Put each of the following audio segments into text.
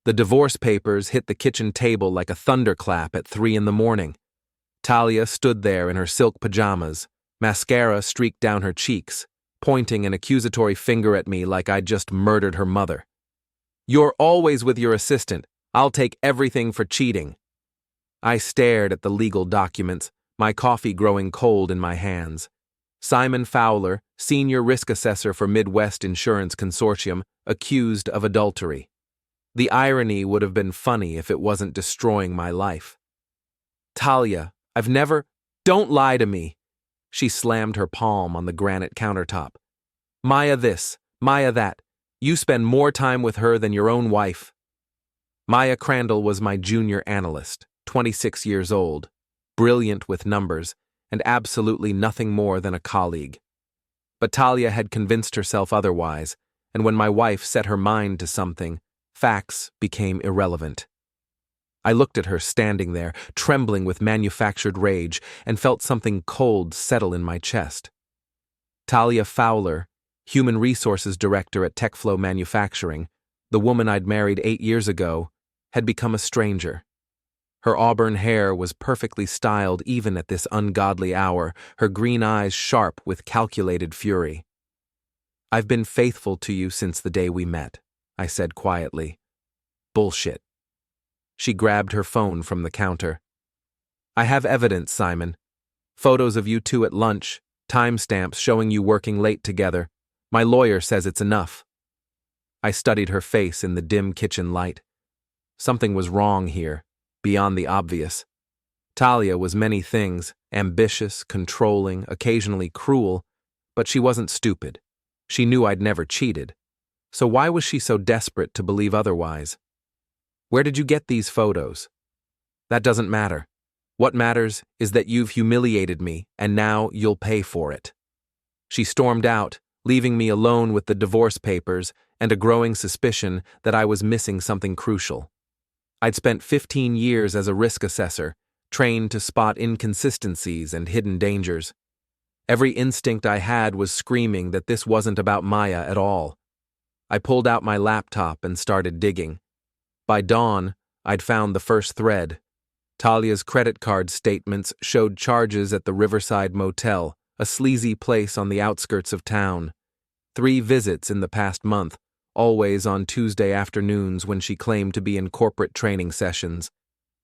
The divorce papers hit the kitchen table like a thunderclap at 3 in the morning. Talia stood there in her silk pajamas, mascara streaked down her cheeks, pointing an accusatory finger at me like I'd just murdered her mother. "You're always with your assistant. I'll take everything for cheating." I stared at the legal documents, my coffee growing cold in my hands. Simon Fowler, senior risk assessor for Midwest Insurance Consortium, accused of adultery. The irony would have been funny if it wasn't destroying my life. "Talia, Don't lie to me." She slammed her palm on the granite countertop. "Maya this, Maya that. You spend more time with her than your own wife." Maya Crandall was my junior analyst, 26 years old, brilliant with numbers, and absolutely nothing more than a colleague. But Talia had convinced herself otherwise, and when my wife set her mind to something, facts became irrelevant. I looked at her standing there, trembling with manufactured rage, and felt something cold settle in my chest. Talia Fowler, Human Resources Director at TechFlow Manufacturing, the woman I'd married 8 years ago, had become a stranger. Her auburn hair was perfectly styled even at this ungodly hour, her green eyes sharp with calculated fury. "I've been faithful to you since the day we met," I said quietly. "Bullshit." She grabbed her phone from the counter. "I have evidence, Simon. Photos of you two at lunch, timestamps showing you working late together. My lawyer says it's enough." I studied her face in the dim kitchen light. Something was wrong here, beyond the obvious. Talia was many things, ambitious, controlling, occasionally cruel, but she wasn't stupid. She knew I'd never cheated. So why was she so desperate to believe otherwise? "Where did you get these photos?" "That doesn't matter. What matters is that you've humiliated me, and now you'll pay for it." She stormed out, leaving me alone with the divorce papers and a growing suspicion that I was missing something crucial. I'd spent 15 years as a risk assessor, trained to spot inconsistencies and hidden dangers. Every instinct I had was screaming that this wasn't about Maya at all. I pulled out my laptop and started digging. By dawn, I'd found the first thread. Talia's credit card statements showed charges at the Riverside Motel, a sleazy place on the outskirts of town. 3 visits in the past month, always on Tuesday afternoons when she claimed to be in corporate training sessions.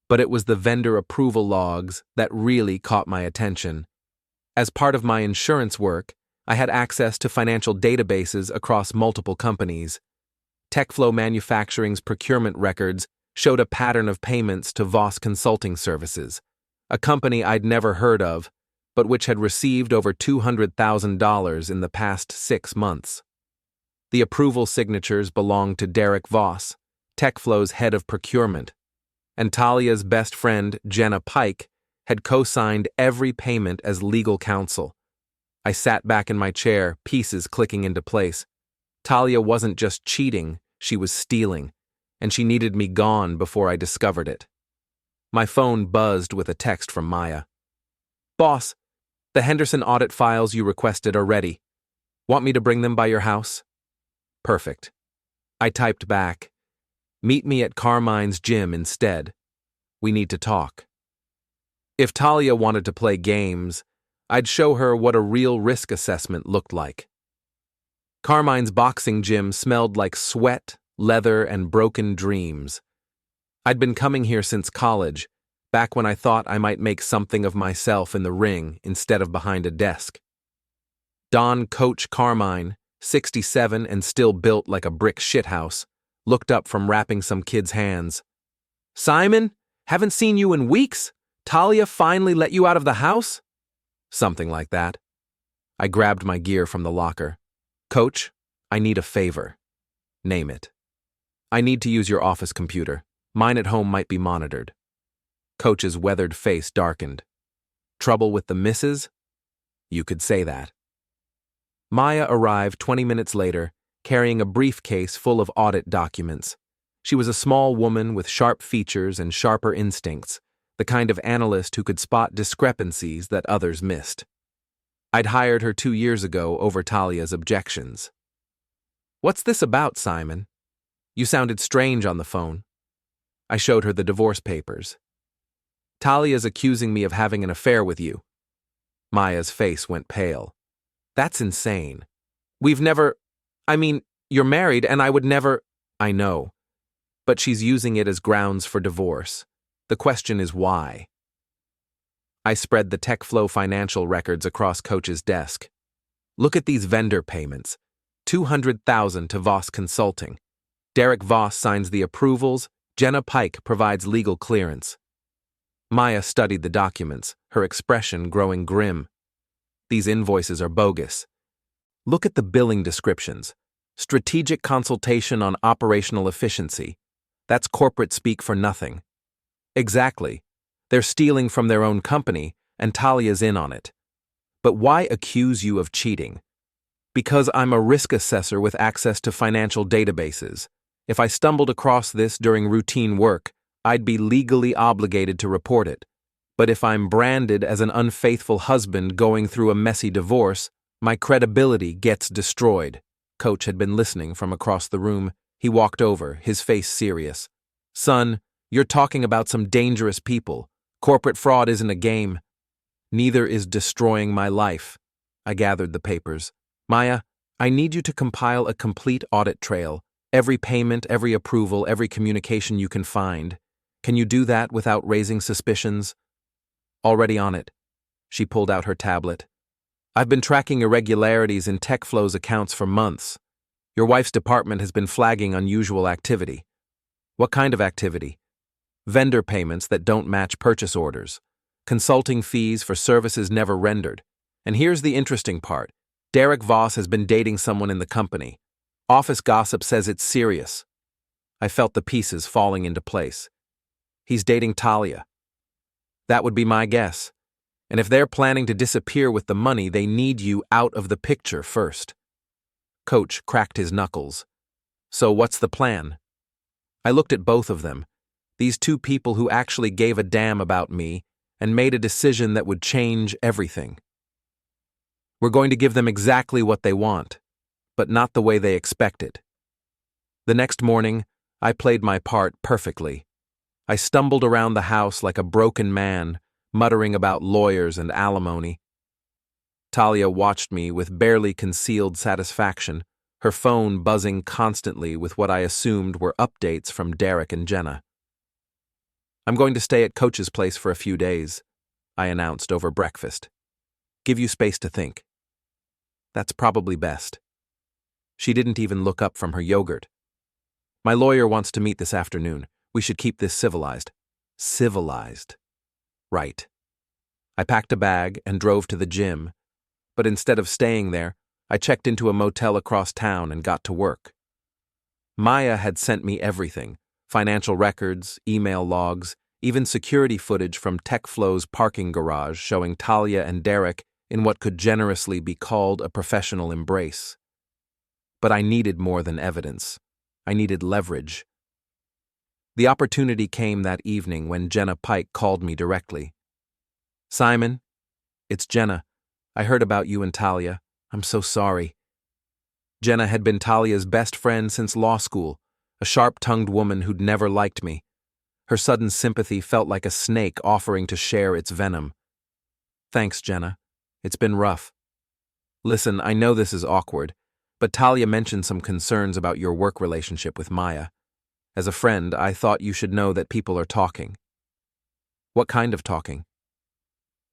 But it was the vendor approval logs that really caught my attention. As part of my insurance work, I had access to financial databases across multiple companies. TechFlow Manufacturing's procurement records showed a pattern of payments to Voss Consulting Services, a company I'd never heard of, but which had received over $200,000 in the past 6 months. The approval signatures belonged to Derek Voss, TechFlow's head of procurement, and Talia's best friend, Jenna Pike, had co-signed every payment as legal counsel. I sat back in my chair, pieces clicking into place. Talia wasn't just cheating, she was stealing, and she needed me gone before I discovered it. My phone buzzed with a text from Maya. "Boss, the Henderson audit files you requested are ready. Want me to bring them by your house?" "Perfect." I typed back, "Meet me at Carmine's gym instead. We need to talk." If Talia wanted to play games, I'd show her what a real risk assessment looked like. Carmine's boxing gym smelled like sweat, leather, and broken dreams. I'd been coming here since college, back when I thought I might make something of myself in the ring instead of behind a desk. Don Coach Carmine, 67 and still built like a brick shithouse, looked up from wrapping some kid's hands. "Simon, haven't seen you in weeks. Talia finally let you out of the house?" Something like that. I grabbed my gear from the locker. "Coach, I need a favor." "Name it." "I need to use your office computer. Mine at home might be monitored." Coach's weathered face darkened. "Trouble with the missus?" "You could say that." Maya arrived 20 minutes later, carrying a briefcase full of audit documents. She was a small woman with sharp features and sharper instincts, the kind of analyst who could spot discrepancies that others missed. I'd hired her 2 years ago over Talia's objections. "What's this about, Simon? You sounded strange on the phone. I showed her the divorce papers. Talia's accusing me of having an affair with you. Maya's face went pale. That's insane. You're married and I would never. I know. But she's using it as grounds for divorce. The question is why. I spread the TechFlow financial records across Coach's desk. Look at these vendor payments. $200,000 to Voss Consulting. Derek Voss signs the approvals. Jenna Pike provides legal clearance. Maya studied the documents, her expression growing grim. These invoices are bogus. Look at the billing descriptions. Strategic consultation on operational efficiency. That's corporate speak for nothing. Exactly. They're stealing from their own company, and Talia's in on it. But why accuse you of cheating? Because I'm a risk assessor with access to financial databases. If I stumbled across this during routine work, I'd be legally obligated to report it. But if I'm branded as an unfaithful husband going through a messy divorce, my credibility gets destroyed. Coach had been listening from across the room. He walked over, his face serious. Son, you're talking about some dangerous people. Corporate fraud isn't a game. Neither is destroying my life. I gathered the papers. Maya, I need you to compile a complete audit trail. Every payment, every approval, every communication you can find. Can you do that without raising suspicions? Already on it. She pulled out her tablet. I've been tracking irregularities in TechFlow's accounts for months. Your wife's department has been flagging unusual activity. What kind of activity? Vendor payments that don't match purchase orders. Consulting fees for services never rendered. And here's the interesting part. Derek Voss has been dating someone in the company. Office gossip says it's serious. I felt the pieces falling into place. He's dating Talia. That would be my guess. And if they're planning to disappear with the money, they need you out of the picture first. Coach cracked his knuckles. So what's the plan? I looked at both of them, these two people who actually gave a damn about me and made a decision that would change everything. We're going to give them exactly what they want, but not the way they expect it. The next morning, I played my part perfectly. I stumbled around the house like a broken man, muttering about lawyers and alimony. Talia watched me with barely concealed satisfaction, her phone buzzing constantly with what I assumed were updates from Derek and Jenna. I'm going to stay at Coach's place for a few days, I announced over breakfast. Give you space to think. That's probably best. She didn't even look up from her yogurt. My lawyer wants to meet this afternoon. We should keep this civilized. Civilized. Right. I packed a bag and drove to the gym, but instead of staying there, I checked into a motel across town and got to work. Maya had sent me everything, financial records, email logs, even security footage from TechFlow's parking garage showing Talia and Derek in what could generously be called a professional embrace. But I needed more than evidence. I needed leverage. The opportunity came that evening when Jenna Pike called me directly. Simon, it's Jenna. I heard about you and Talia. I'm so sorry. Jenna had been Talia's best friend since law school, a sharp-tongued woman who'd never liked me. Her sudden sympathy felt like a snake offering to share its venom. Thanks, Jenna. It's been rough. Listen, I know this is awkward, but Talia mentioned some concerns about your work relationship with Maya. As a friend, I thought you should know that people are talking. What kind of talking?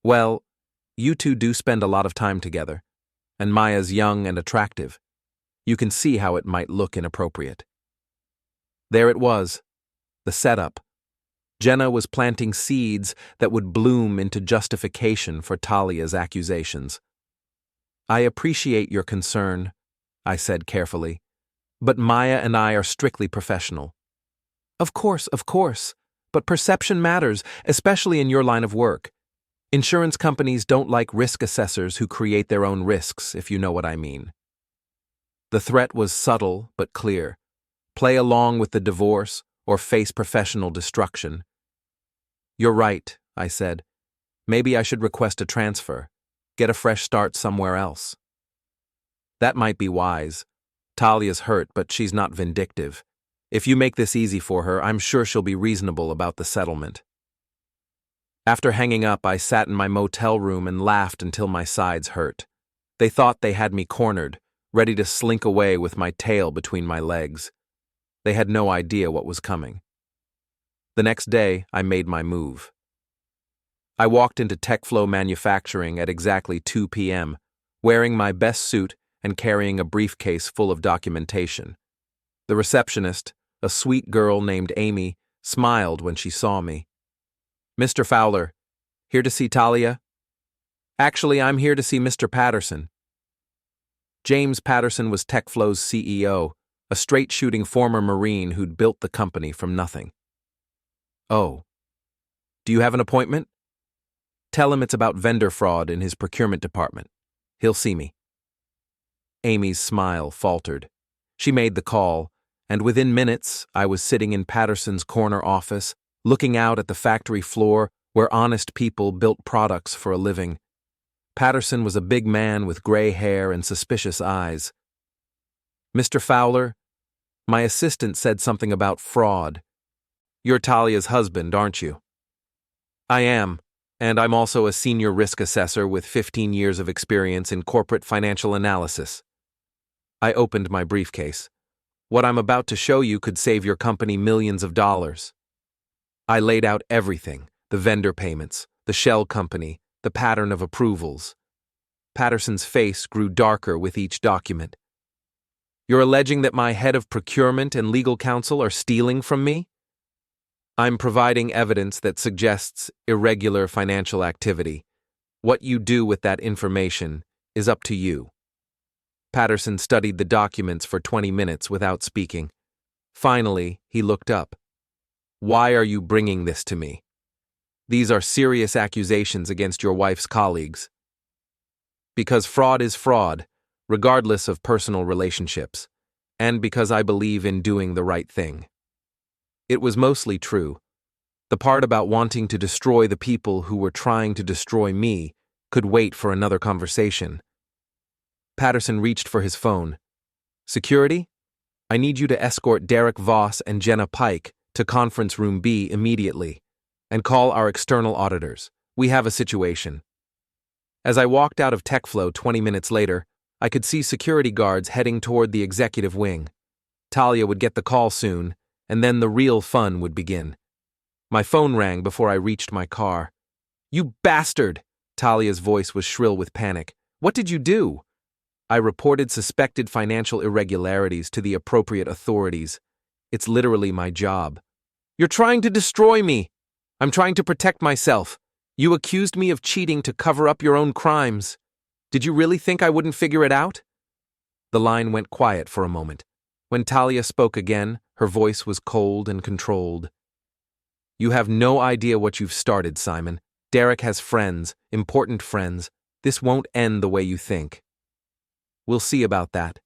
Well, you two do spend a lot of time together, and Maya's young and attractive. You can see how it might look inappropriate. There it was, the setup. Jenna was planting seeds that would bloom into justification for Talia's accusations. I appreciate your concern, I said carefully, but Maya and I are strictly professional. Of course, but perception matters, especially in your line of work. Insurance companies don't like risk assessors who create their own risks, if you know what I mean. The threat was subtle but clear. Play along with the divorce or face professional destruction. You're right, I said. Maybe I should request a transfer, get a fresh start somewhere else. That might be wise. Talia's hurt, but she's not vindictive. If you make this easy for her, I'm sure she'll be reasonable about the settlement. After hanging up, I sat in my motel room and laughed until my sides hurt. They thought they had me cornered, ready to slink away with my tail between my legs. They had no idea what was coming. The next day, I made my move. I walked into TechFlow Manufacturing at exactly 2 p.m., wearing my best suit and carrying a briefcase full of documentation. The receptionist, a sweet girl named Amy, smiled when she saw me. "Mr. Fowler, here to see Talia?" "Actually, I'm here to see Mr. Patterson." James Patterson was TechFlow's CEO, a straight-shooting former Marine who'd built the company from nothing. "Oh. Do you have an appointment?" "Tell him it's about vendor fraud in his procurement department. He'll see me." Amy's smile faltered. She made the call, and within minutes I was sitting in Patterson's corner office, looking out at the factory floor where honest people built products for a living. Patterson was a big man with gray hair and suspicious eyes. "Mr. Fowler, my assistant said something about fraud. You're Talia's husband, aren't you?" "I am, and I'm also a senior risk assessor with 15 years of experience in corporate financial analysis." I opened my briefcase. "What I'm about to show you could save your company millions of dollars." I laid out everything: the vendor payments, the shell company, the pattern of approvals. Patterson's face grew darker with each document. "You're alleging that my head of procurement and legal counsel are stealing from me?" "I'm providing evidence that suggests irregular financial activity. What you do with that information is up to you." Patterson studied the documents for 20 minutes without speaking. Finally, he looked up. "Why are you bringing this to me? These are serious accusations against your wife's colleagues." "Because fraud is fraud, regardless of personal relationships, and because I believe in doing the right thing." It was mostly true. The part about wanting to destroy the people who were trying to destroy me could wait for another conversation. Patterson reached for his phone. "Security? I need you to escort Derek Voss and Jenna Pike to conference room B immediately, and call our external auditors. We have a situation." As I walked out of TechFlow 20 minutes later, I could see security guards heading toward the executive wing. Talia would get the call soon, and then the real fun would begin. My phone rang before I reached my car. "You bastard!" Talia's voice was shrill with panic. "What did you do?" I reported suspected financial irregularities to the appropriate authorities. It's literally my job. "You're trying to destroy me!" "I'm trying to protect myself. You accused me of cheating to cover up your own crimes. Did you really think I wouldn't figure it out?" The line went quiet for a moment. When Talia spoke again, her voice was cold and controlled. "You have no idea what you've started, Simon. Derek has friends, important friends. This won't end the way you think." "We'll see about that."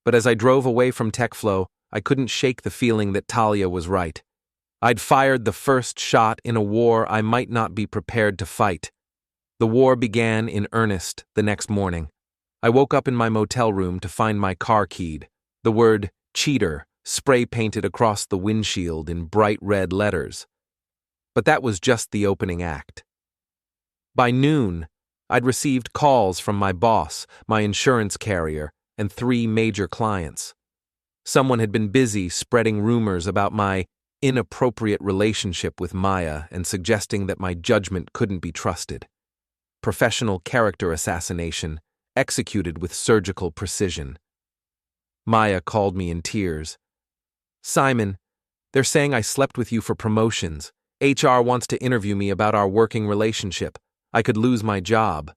But as I drove away from TechFlow, I couldn't shake the feeling that Talia was right. I'd fired the first shot in a war I might not be prepared to fight. The war began in earnest the next morning. I woke up in my motel room to find my car keyed. The word "cheater" spray-painted across the windshield in bright red letters. But that was just the opening act. By noon, I'd received calls from my boss, my insurance carrier, and 3 major clients. Someone had been busy spreading rumors about my inappropriate relationship with Maya and suggesting that my judgment couldn't be trusted. Professional character assassination, executed with surgical precision. Maya called me in tears. "Simon, they're saying I slept with you for promotions. HR wants to interview me about our working relationship. I could lose my job."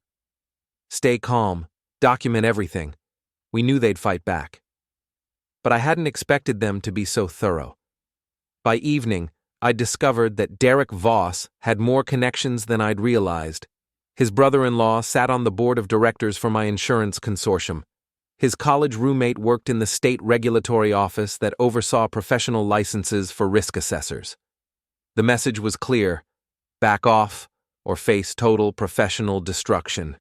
"Stay calm. Document everything." We knew they'd fight back. But I hadn't expected them to be so thorough. By evening, I'd discovered that Derek Voss had more connections than I'd realized. His brother-in-law sat on the board of directors for my insurance consortium. His college roommate worked in the state regulatory office that oversaw professional licenses for risk assessors. The message was clear: back off or face total professional destruction.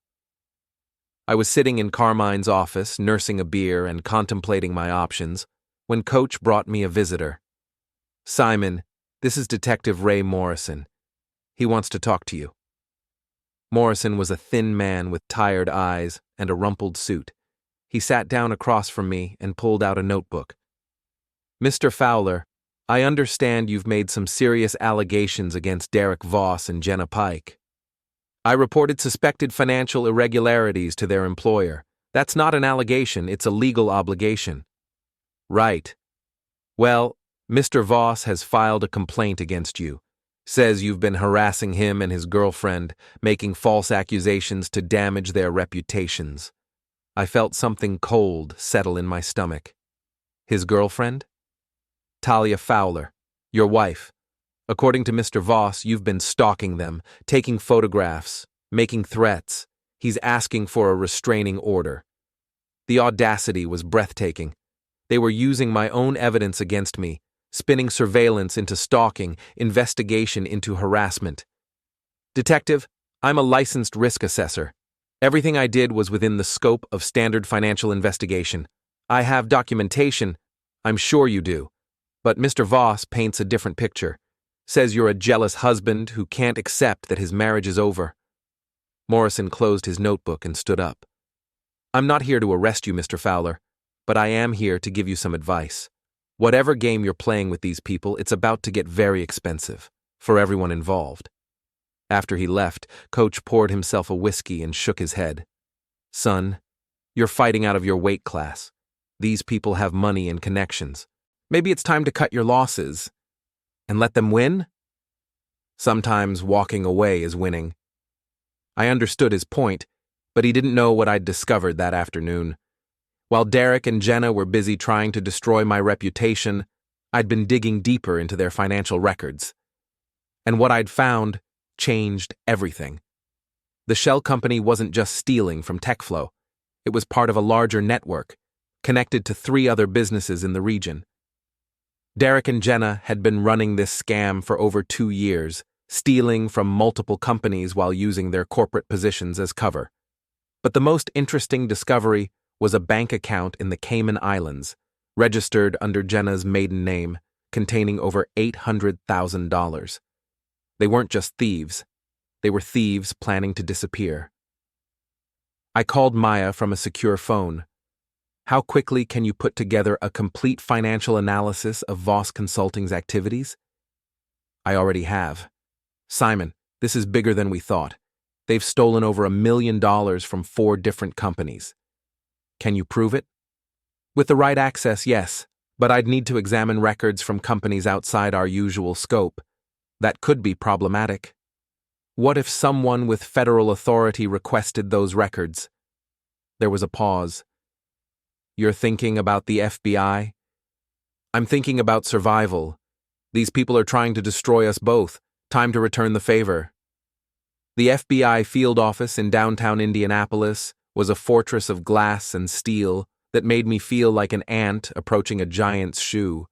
I was sitting in Carmine's office, nursing a beer and contemplating my options, when Coach brought me a visitor. "Simon, this is Detective Ray Morrison. He wants to talk to you." Morrison was a thin man with tired eyes and a rumpled suit. He sat down across from me and pulled out a notebook. "Mr. Fowler, I understand you've made some serious allegations against Derek Voss and Jenna Pike. I reported suspected financial irregularities to their employer. That's not an allegation, it's a legal obligation." "Right. Well, Mr. Voss has filed a complaint against you. Says you've been harassing him and his girlfriend, making false accusations to damage their reputations." I felt something cold settle in my stomach. "His girlfriend?" "Talia Fowler, your wife. According to Mr. Voss, you've been stalking them, taking photographs, making threats. He's asking for a restraining order." The audacity was breathtaking. They were using my own evidence against me, spinning surveillance into stalking, investigation into harassment. "Detective, I'm a licensed risk assessor. Everything I did was within the scope of standard financial investigation. I have documentation. I'm sure you do. But Mr. Voss paints a different picture. Says you're a jealous husband who can't accept that his marriage is over." Morrison closed his notebook and stood up. "I'm not here to arrest you, Mr. Fowler, but I am here to give you some advice. Whatever game you're playing with these people, it's about to get very expensive for everyone involved." After he left, Coach poured himself a whiskey and shook his head. "Son, you're fighting out of your weight class. These people have money and connections. Maybe it's time to cut your losses and let them win?" Sometimes walking away is winning. I understood his point, but he didn't know what I'd discovered that afternoon. While Derek and Jenna were busy trying to destroy my reputation, I'd been digging deeper into their financial records. And what I'd found changed everything. The shell company wasn't just stealing from TechFlow. It was part of a larger network, connected to 3 other businesses in the region. Derek and Jenna had been running this scam for over 2 years, stealing from multiple companies while using their corporate positions as cover. But the most interesting discovery was a bank account in the Cayman Islands, registered under Jenna's maiden name, containing over $800,000. They weren't just thieves. They were thieves planning to disappear. I called Maya from a secure phone. "How quickly can you put together a complete financial analysis of Voss Consulting's activities?" "I already have. Simon, this is bigger than we thought. They've stolen over $1 million from 4 different companies." "Can you prove it?" "With the right access, yes, but I'd need to examine records from companies outside our usual scope. That could be problematic." "What if someone with federal authority requested those records?" There was a pause. "You're thinking about the FBI?" "I'm thinking about survival. These people are trying to destroy us both. Time to return the favor." The FBI field office in downtown Indianapolis was a fortress of glass and steel that made me feel like an ant approaching a giant's shoe.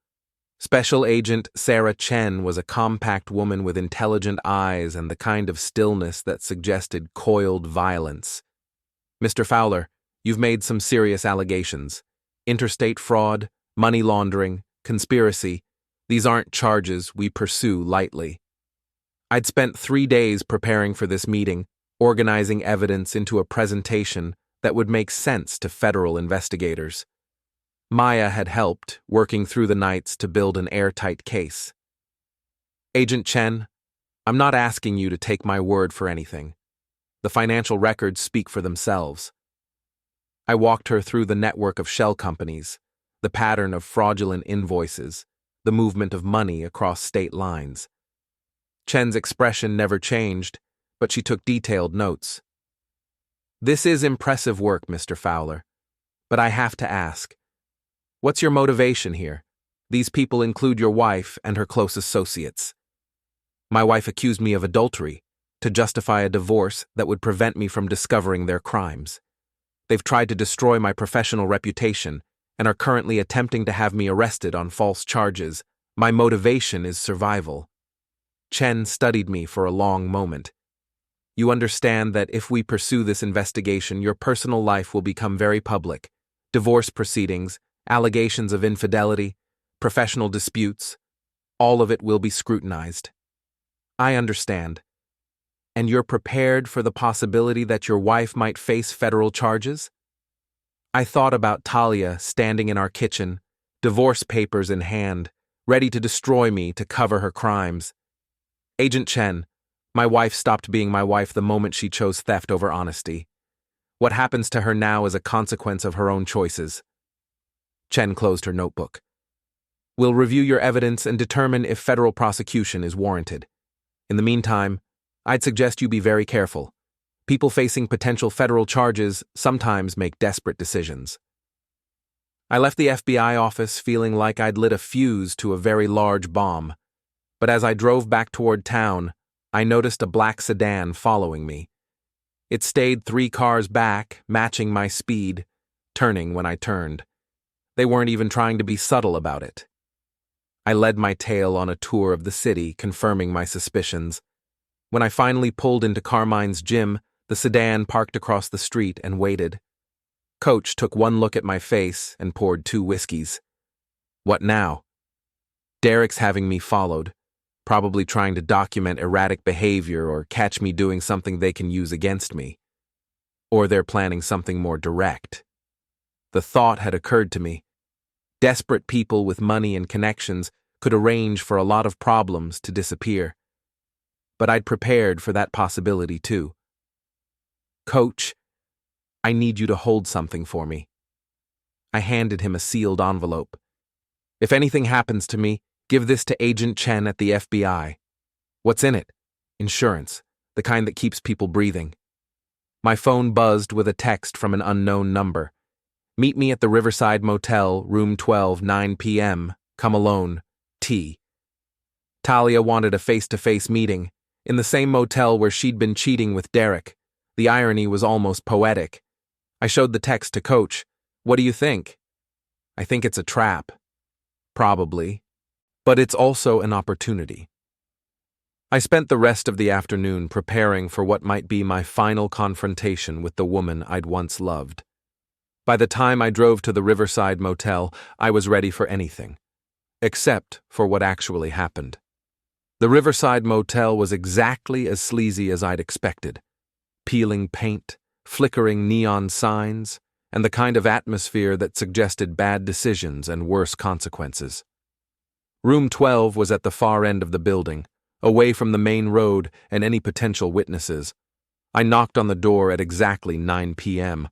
Special Agent Sarah Chen was a compact woman with intelligent eyes and the kind of stillness that suggested coiled violence. "Mr. Fowler, you've made some serious allegations. Interstate fraud, money laundering, conspiracy. These aren't charges we pursue lightly." I'd spent 3 days preparing for this meeting, organizing evidence into a presentation that would make sense to federal investigators. Maya had helped, working through the nights to build an airtight case. "Agent Chen, I'm not asking you to take my word for anything. The financial records speak for themselves." I walked her through the network of shell companies, the pattern of fraudulent invoices, the movement of money across state lines. Chen's expression never changed, but she took detailed notes. "This is impressive work, Mr. Fowler, but I have to ask, what's your motivation here? These people include your wife and her close associates." "My wife accused me of adultery to justify a divorce that would prevent me from discovering their crimes. They've tried to destroy my professional reputation and are currently attempting to have me arrested on false charges. My motivation is survival." Chen studied me for a long moment. "You understand that if we pursue this investigation, your personal life will become very public. Divorce proceedings, Allegations of infidelity, professional disputes, all of it will be scrutinized. I understand. And you're prepared for the possibility that your wife might face federal charges? I thought about Talia standing in our kitchen, divorce papers in hand, ready to destroy me to cover her crimes. Agent Chen, my wife stopped being my wife the moment she chose theft over honesty. What happens to her now is a consequence of her own choices. Chen closed her notebook. We'll review your evidence and determine if federal prosecution is warranted. In the meantime, I'd suggest you be very careful. People facing potential federal charges sometimes make desperate decisions. I left the FBI office feeling like I'd lit a fuse to a very large bomb. But as I drove back toward town, I noticed a black sedan following me. It stayed 3 cars back, matching my speed, turning when I turned. They weren't even trying to be subtle about it. I led my tail on a tour of the city, confirming my suspicions. When I finally pulled into Carmine's gym, the sedan parked across the street and waited. Coach took one look at my face and poured 2 whiskeys. What now? Derek's having me followed, probably trying to document erratic behavior or catch me doing something they can use against me. Or they're planning something more direct. The thought had occurred to me. Desperate people with money and connections could arrange for a lot of problems to disappear. But I'd prepared for that possibility too. Coach, I need you to hold something for me. I handed him a sealed envelope. If anything happens to me, give this to Agent Chen at the FBI. What's in it? Insurance, the kind that keeps people breathing. My phone buzzed with a text from an unknown number. Meet me at the Riverside Motel, room 12, 9 p.m. Come alone. T. Talia wanted a face-to-face meeting, in the same motel where she'd been cheating with Derek. The irony was almost poetic. I showed the text to Coach. What do you think? I think it's a trap. Probably. But it's also an opportunity. I spent the rest of the afternoon preparing for what might be my final confrontation with the woman I'd once loved. By the time I drove to the Riverside Motel, I was ready for anything. Except for what actually happened. The Riverside Motel was exactly as sleazy as I'd expected. Peeling paint, flickering neon signs, and the kind of atmosphere that suggested bad decisions and worse consequences. Room 12 was at the far end of the building, away from the main road and any potential witnesses. I knocked on the door at exactly 9 p.m.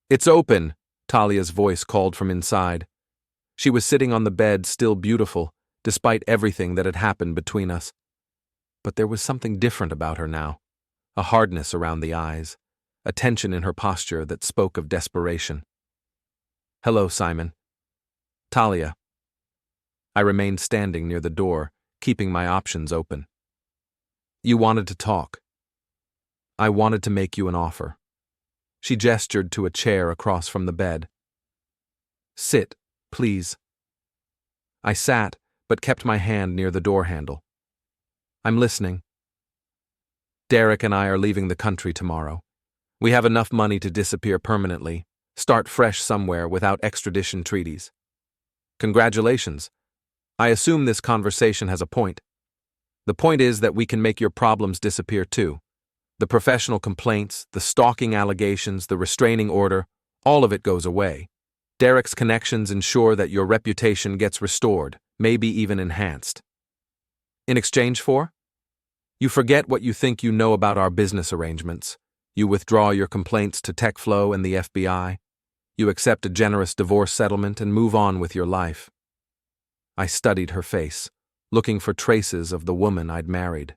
It's open, Talia's voice called from inside. She was sitting on the bed, still beautiful, despite everything that had happened between us. But there was something different about her now, a hardness around the eyes, a tension in her posture that spoke of desperation. Hello, Simon. Talia. I remained standing near the door, keeping my options open. You wanted to talk. I wanted to make you an offer. She gestured to a chair across from the bed. Sit, please. I sat, but kept my hand near the door handle. I'm listening. Derek and I are leaving the country tomorrow. We have enough money to disappear permanently, start fresh somewhere without extradition treaties. Congratulations. I assume this conversation has a point. The point is that we can make your problems disappear too. The professional complaints, the stalking allegations, the restraining order, all of it goes away. Derek's connections ensure that your reputation gets restored, maybe even enhanced. In exchange for? You forget what you think you know about our business arrangements. You withdraw your complaints to TechFlow and the FBI. You accept a generous divorce settlement and move on with your life. I studied her face, looking for traces of the woman I'd married.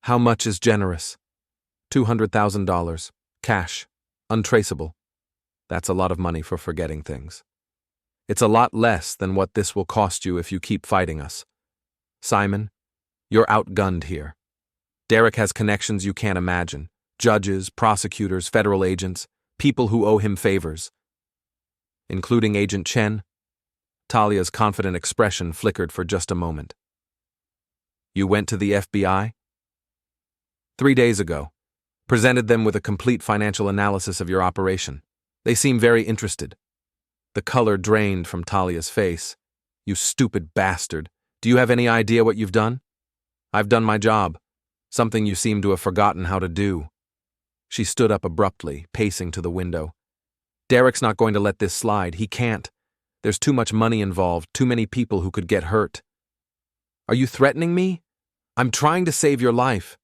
How much is generous? $200,000, cash, untraceable. That's a lot of money for forgetting things. It's a lot less than what this will cost you if you keep fighting us. Simon, you're outgunned here. Derek has connections you can't imagine. Judges, prosecutors, federal agents, people who owe him favors. Including Agent Chen? Talia's confident expression flickered for just a moment. You went to the FBI? 3 days ago. Presented them with a complete financial analysis of your operation. They seem very interested. The color drained from Talia's face. You stupid bastard. Do you have any idea what you've done? I've done my job. Something you seem to have forgotten how to do. She stood up abruptly, pacing to the window. Derek's not going to let this slide. He can't. There's too much money involved, too many people who could get hurt. Are you threatening me? I'm trying to save your life.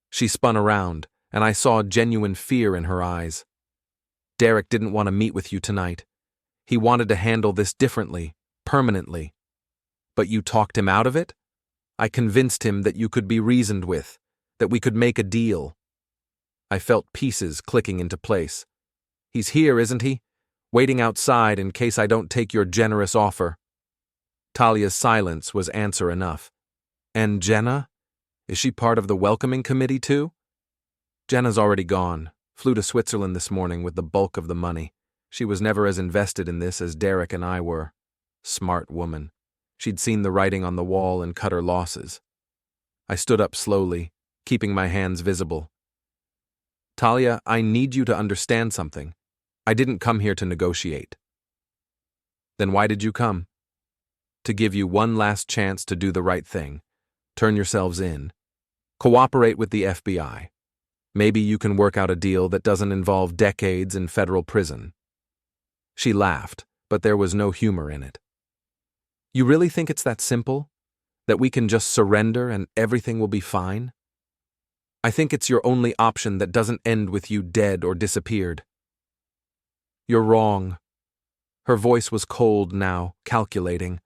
She spun around, and I saw genuine fear in her eyes. Derek didn't want to meet with you tonight. He wanted to handle this differently, permanently. But you talked him out of it? I convinced him that you could be reasoned with, that we could make a deal. I felt pieces clicking into place. He's here, isn't he? Waiting outside in case I don't take your generous offer. Talia's silence was answer enough. And Jenna? Is she part of the welcoming committee too? Jenna's already gone. Flew to Switzerland this morning with the bulk of the money. She was never as invested in this as Derek and I were. Smart woman. She'd seen the writing on the wall and cut her losses. I stood up slowly, keeping my hands visible. Talia, I need you to understand something. I didn't come here to negotiate. Then why did you come? To give you one last chance to do the right thing. Turn yourselves in. Cooperate with the FBI. Maybe you can work out a deal that doesn't involve decades in federal prison. She laughed, but there was no humor in it. You really think it's that simple? That we can just surrender and everything will be fine? I think it's your only option that doesn't end with you dead or disappeared. You're wrong. Her voice was cold now, calculating.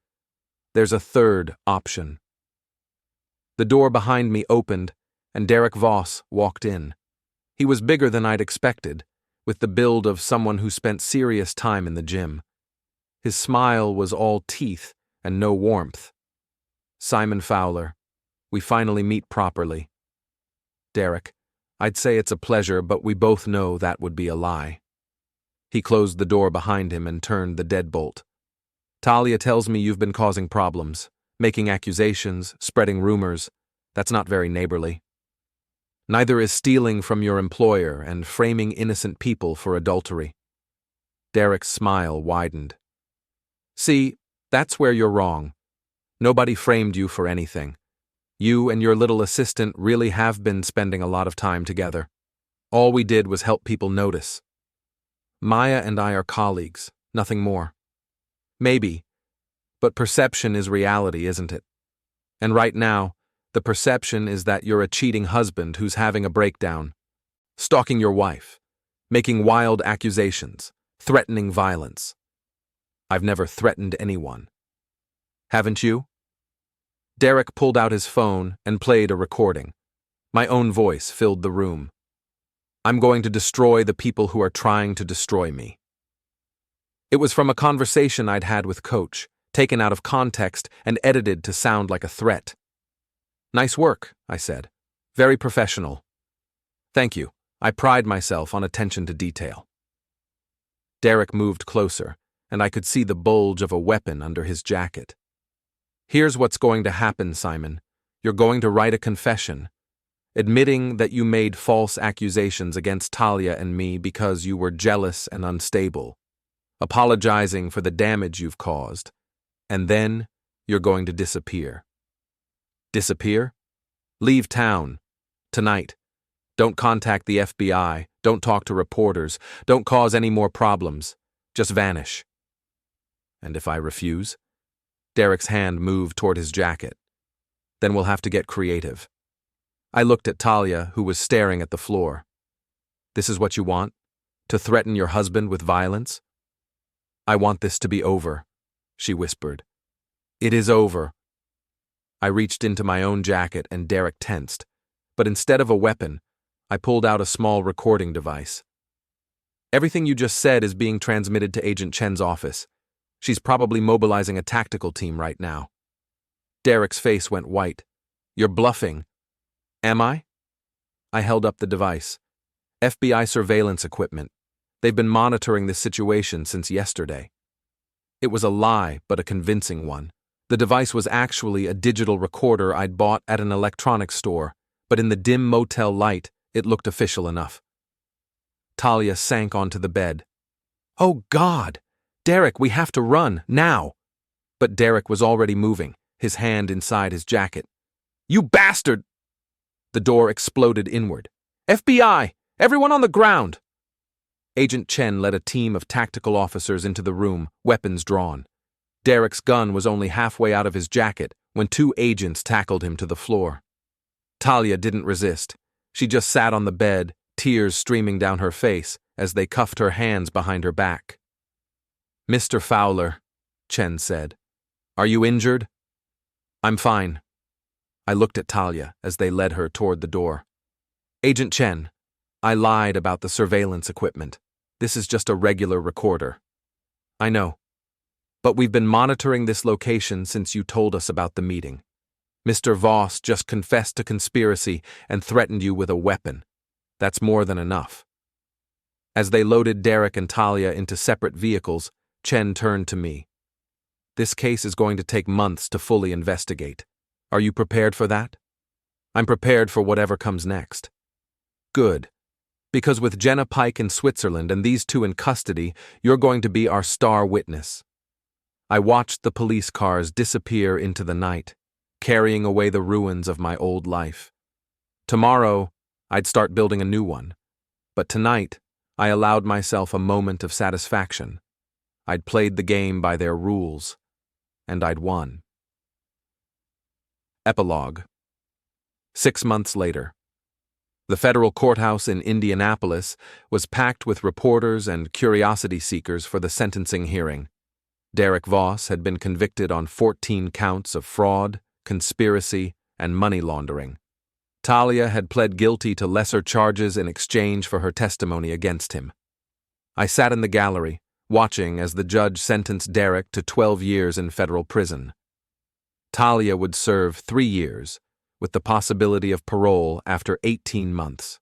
There's a third option. The door behind me opened, and Derek Voss walked in. He was bigger than I'd expected, with the build of someone who spent serious time in the gym. His smile was all teeth and no warmth. Simon Fowler. We finally meet properly. Derek, I'd say it's a pleasure, but we both know that would be a lie. He closed the door behind him and turned the deadbolt. Talia tells me you've been causing problems, making accusations, spreading rumors. That's not very neighborly. Neither is stealing from your employer and framing innocent people for adultery. Derek's smile widened. See, that's where you're wrong. Nobody framed you for anything. You and your little assistant really have been spending a lot of time together. All we did was help people notice. Maya and I are colleagues, nothing more. Maybe, but perception is reality, isn't it? And right now, the perception is that you're a cheating husband who's having a breakdown, stalking your wife, making wild accusations, threatening violence. I've never threatened anyone. Haven't you? Derek pulled out his phone and played a recording. My own voice filled the room. I'm going to destroy the people who are trying to destroy me. It was from a conversation I'd had with Coach, taken out of context and edited to sound like a threat. Nice work, I said. Very professional. Thank you. I pride myself on attention to detail. Derek moved closer, and I could see the bulge of a weapon under his jacket. Here's what's going to happen, Simon. You're going to write a confession, admitting that you made false accusations against Talia and me because you were jealous and unstable, apologizing for the damage you've caused, and then you're going to disappear. Disappear? Leave town. Tonight. Don't contact the FBI. Don't talk to reporters. Don't cause any more problems. Just vanish. And if I refuse? Derek's hand moved toward his jacket. Then we'll have to get creative. I looked at Talia, who was staring at the floor. This is what you want? To threaten your husband with violence? I want this to be over, she whispered. It is over. I reached into my own jacket and Derek tensed, but instead of a weapon, I pulled out a small recording device. Everything you just said is being transmitted to Agent Chen's office. She's probably mobilizing a tactical team right now. Derek's face went white. You're bluffing. Am I? I held up the device. FBI surveillance equipment. They've been monitoring this situation since yesterday. It was a lie, but a convincing one. The device was actually a digital recorder I'd bought at an electronics store, but in the dim motel light, it looked official enough. Talia sank onto the bed. Oh, God! Derek, we have to run, now! But Derek was already moving, his hand inside his jacket. You bastard! The door exploded inward. FBI! Everyone on the ground! Agent Chen led a team of tactical officers into the room, weapons drawn. Derek's gun was only halfway out of his jacket when two agents tackled him to the floor. Talia didn't resist. She just sat on the bed, tears streaming down her face as they cuffed her hands behind her back. Mr. Fowler, Chen said, are you injured? I'm fine. I looked at Talia as they led her toward the door. Agent Chen, I lied about the surveillance equipment. This is just a regular recorder. I know. But we've been monitoring this location since you told us about the meeting. Mr. Voss just confessed to conspiracy and threatened you with a weapon. That's more than enough. As they loaded Derek and Talia into separate vehicles, Chen turned to me. This case is going to take months to fully investigate. Are you prepared for that? I'm prepared for whatever comes next. Good. Because with Jenna Pike in Switzerland and these two in custody, you're going to be our star witness. I watched the police cars disappear into the night, carrying away the ruins of my old life. Tomorrow, I'd start building a new one. But tonight, I allowed myself a moment of satisfaction. I'd played the game by their rules, and I'd won. Epilogue. 6 months later. The federal courthouse in Indianapolis was packed with reporters and curiosity seekers for the sentencing hearing. Derek Voss had been convicted on 14 counts of fraud, conspiracy, and money laundering. Talia had pled guilty to lesser charges in exchange for her testimony against him. I sat in the gallery, watching as the judge sentenced Derek to 12 years in federal prison. Talia would serve 3 years, with the possibility of parole after 18 months.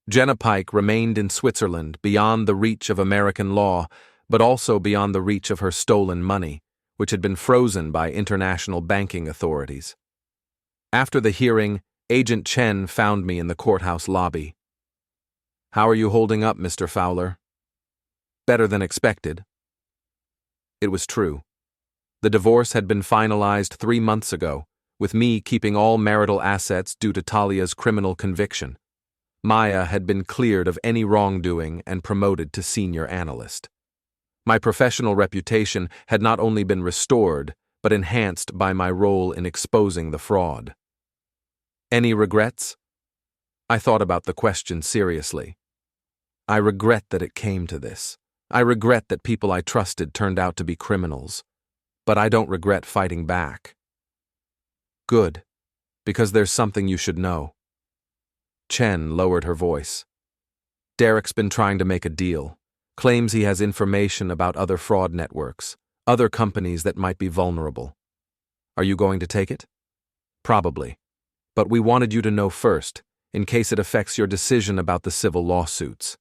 Jenna Pike remained in Switzerland beyond the reach of American law, but also beyond the reach of her stolen money, which had been frozen by international banking authorities. After the hearing, Agent Chen found me in the courthouse lobby. How are you holding up, Mr. Fowler? Better than expected. It was true. The divorce had been finalized 3 months ago, with me keeping all marital assets due to Talia's criminal conviction. Maya had been cleared of any wrongdoing and promoted to senior analyst. My professional reputation had not only been restored, but enhanced by my role in exposing the fraud. Any regrets? I thought about the question seriously. I regret that it came to this. I regret that people I trusted turned out to be criminals. But I don't regret fighting back. Good, because there's something you should know. Chen lowered her voice. Derek's been trying to make a deal. Claims he has information about other fraud networks, other companies that might be vulnerable. Are you going to take it? Probably. But we wanted you to know first, in case it affects your decision about the civil lawsuits.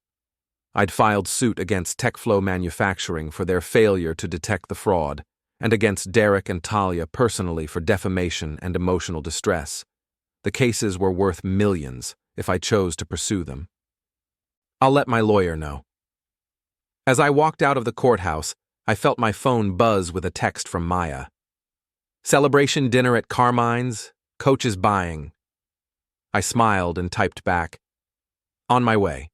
I'd filed suit against TechFlow Manufacturing for their failure to detect the fraud, and against Derek and Talia personally for defamation and emotional distress. The cases were worth millions if I chose to pursue them. I'll let my lawyer know. As I walked out of the courthouse, I felt my phone buzz with a text from Maya. Celebration dinner at Carmine's, coach is buying. I smiled and typed back, on my way.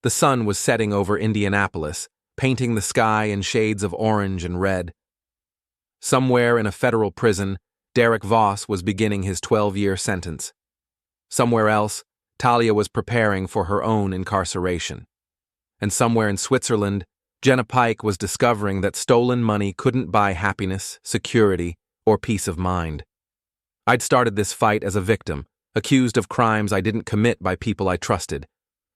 The sun was setting over Indianapolis, painting the sky in shades of orange and red. Somewhere in a federal prison, Derek Voss was beginning his 12-year sentence. Somewhere else, Talia was preparing for her own incarceration. And somewhere in Switzerland, Jenna Pike was discovering that stolen money couldn't buy happiness, security, or peace of mind. I'd started this fight as a victim, accused of crimes I didn't commit by people I trusted.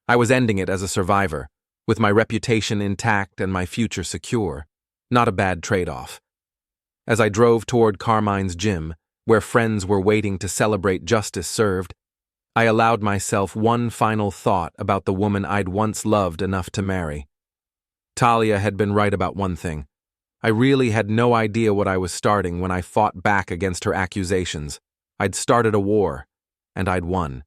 I was ending it as a survivor, with my reputation intact and my future secure. Not a bad trade-off. As I drove toward Carmine's gym, where friends were waiting to celebrate justice served, I allowed myself one final thought about the woman I'd once loved enough to marry. Talia had been right about one thing. I really had no idea what I was starting when I fought back against her accusations. I'd started a war, and I'd won.